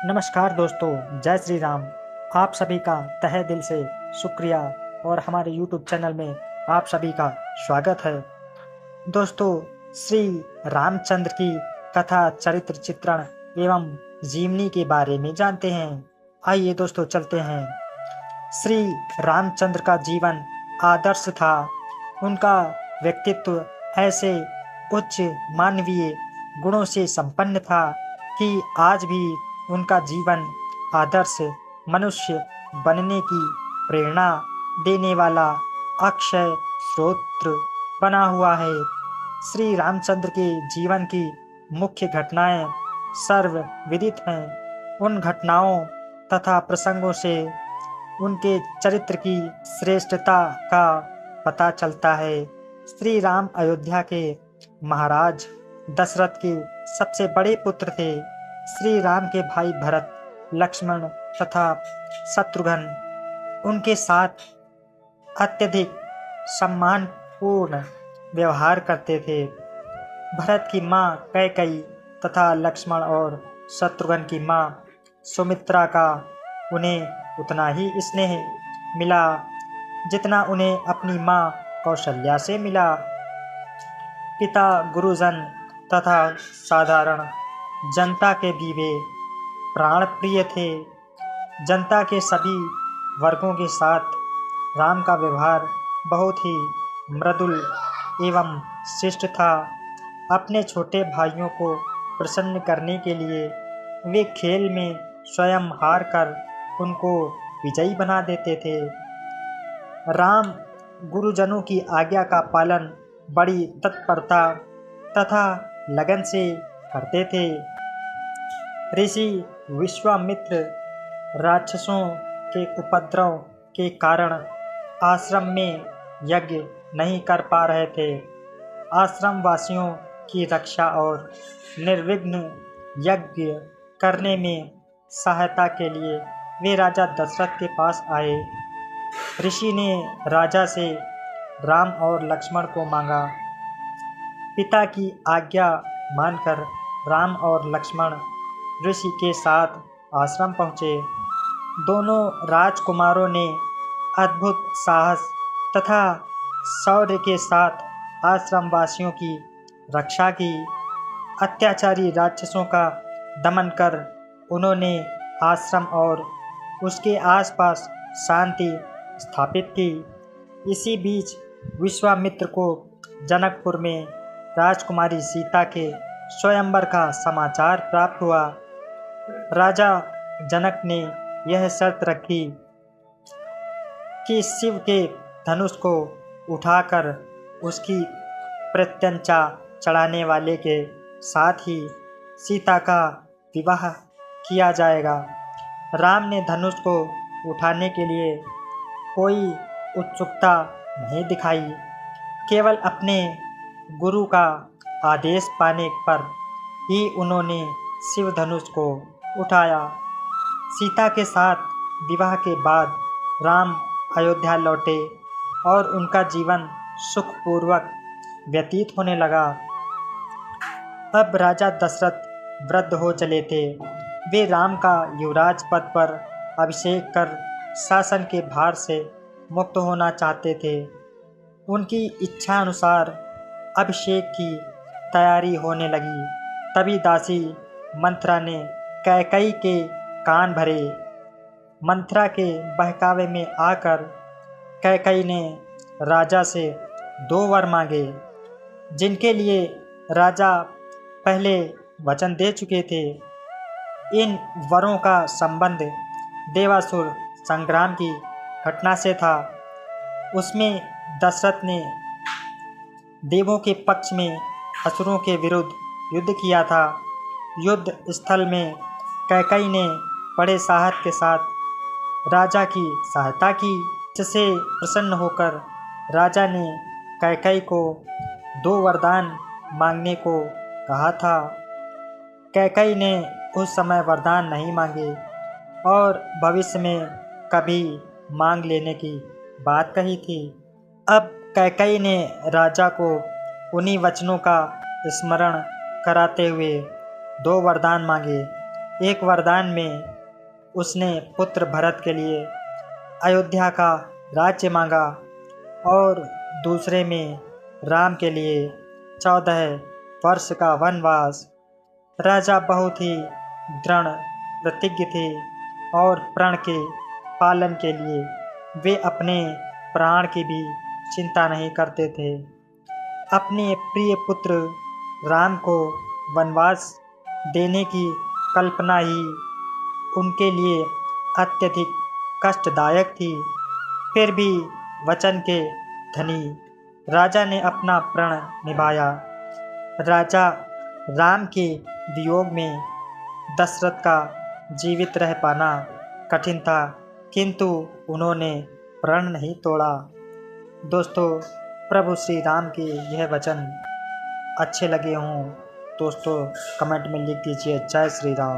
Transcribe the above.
नमस्कार दोस्तों, जय श्री राम। आप सभी का तहे दिल से शुक्रिया और हमारे YouTube चैनल में आप सभी का स्वागत है। दोस्तों, श्री रामचंद्र की कथा, चरित्र चित्रण एवं जीवनी के बारे में जानते हैं। आइए दोस्तों, चलते हैं। श्री रामचंद्र का जीवन आदर्श था। उनका व्यक्तित्व ऐसे उच्च मानवीय गुणों से संपन्न था कि आज भी उनका जीवन आदर्श मनुष्य बनने की प्रेरणा देने वाला अक्षय स्रोत बना हुआ है। श्री रामचंद्र के जीवन की मुख्य घटनाएं सर्वविदित हैं। उन घटनाओं तथा प्रसंगों से उनके चरित्र की श्रेष्ठता का पता चलता है। श्री राम अयोध्या के महाराज दशरथ के सबसे बड़े पुत्र थे। श्री राम के भाई भरत, लक्ष्मण तथा शत्रुघ्न उनके साथ अत्यधिक सम्मानपूर्ण व्यवहार करते थे। भरत की माँ कैकेयी तथा लक्ष्मण और शत्रुघ्न की माँ सुमित्रा का उन्हें उतना ही स्नेह मिला जितना उन्हें अपनी माँ कौशल्या से मिला। पिता गुरुजन तथा साधारण जनता के भी वे प्राण प्रिय थे। जनता के सभी वर्गों के साथ राम का व्यवहार बहुत ही मृदुल एवं शिष्ट था। अपने छोटे भाइयों को प्रसन्न करने के लिए वे खेल में स्वयं हार कर उनको विजयी बना देते थे। राम गुरुजनों की आज्ञा का पालन बड़ी तत्परता तथा लगन से करते थे। ऋषि विश्वामित्र राक्षसों के उपद्रव के कारण आश्रम में यज्ञ नहीं कर पा रहे थे। आश्रम वासियों की रक्षा और निर्विघ्न यज्ञ करने में सहायता के लिए वे राजा दशरथ के पास आए। ऋषि ने राजा से राम और लक्ष्मण को मांगा। पिता की आज्ञा मानकर राम और लक्ष्मण ऋषि के साथ आश्रम पहुँचे। दोनों राजकुमारों ने अद्भुत साहस तथा शौर्य के साथ आश्रम वासियों की रक्षा की। अत्याचारी राक्षसों का दमन कर उन्होंने आश्रम और उसके आसपास शांति स्थापित की। इसी बीच विश्वामित्र को जनकपुर में राजकुमारी सीता के स्वयंवर का समाचार प्राप्त हुआ। राजा जनक ने यह शर्त रखी कि शिव के धनुष को उठाकर उसकी प्रत्यंचा चढ़ाने वाले के साथ ही सीता का विवाह किया जाएगा। राम ने धनुष को उठाने के लिए कोई उत्सुकता नहीं दिखाई, केवल अपने गुरु का आदेश पाने पर ही उन्होंने शिव धनुष को उठाया। सीता के साथ विवाह के बाद राम अयोध्या लौटे और उनका जीवन सुखपूर्वक व्यतीत होने लगा। अब राजा दशरथ वृद्ध हो चले थे। वे राम का युवराज पद पर अभिषेक कर शासन के भार से मुक्त होना चाहते थे। उनकी इच्छा अनुसार अभिषेक की तैयारी होने लगी। तभी दासी मंथरा ने कैकेयी के कान भरे। मंथरा के बहकावे में आकर कैकेयी ने राजा से 2 वर मांगे, जिनके लिए राजा पहले वचन दे चुके थे। इन वरों का संबंध देवासुर संग्राम की घटना से था। उसमें दशरथ ने देवों के पक्ष में असुरों के विरुद्ध युद्ध किया था। युद्ध स्थल में कैकेयी ने बड़े साहस के साथ राजा की सहायता की। इससे प्रसन्न होकर राजा ने कैकेयी को 2 वरदान मांगने को कहा था। कैकेयी ने उस समय वरदान नहीं मांगे और भविष्य में कभी मांग लेने की बात कही थी। अब कैकेयी ने राजा को उन्हीं वचनों का स्मरण कराते हुए 2 वरदान मांगे। एक वरदान में उसने पुत्र भरत के लिए अयोध्या का राज्य मांगा और दूसरे में राम के लिए 14 वर्ष का वनवास। राजा बहुत ही दृढ़ प्रतिज्ञ थे और प्रण के पालन के लिए वे अपने प्राण की भी चिंता नहीं करते थे। अपने प्रिय पुत्र राम को वनवास देने की कल्पना ही उनके लिए अत्यधिक कष्टदायक थी। फिर भी वचन के धनी राजा ने अपना प्रण निभाया। राजा राम के वियोग में दशरथ का जीवित रह पाना कठिन था, किंतु उन्होंने प्रण नहीं तोड़ा। दोस्तों, प्रभु श्री राम के यह वचन अच्छे लगे हों दोस्तों कमेंट में लिख दीजिए। जय श्री राम।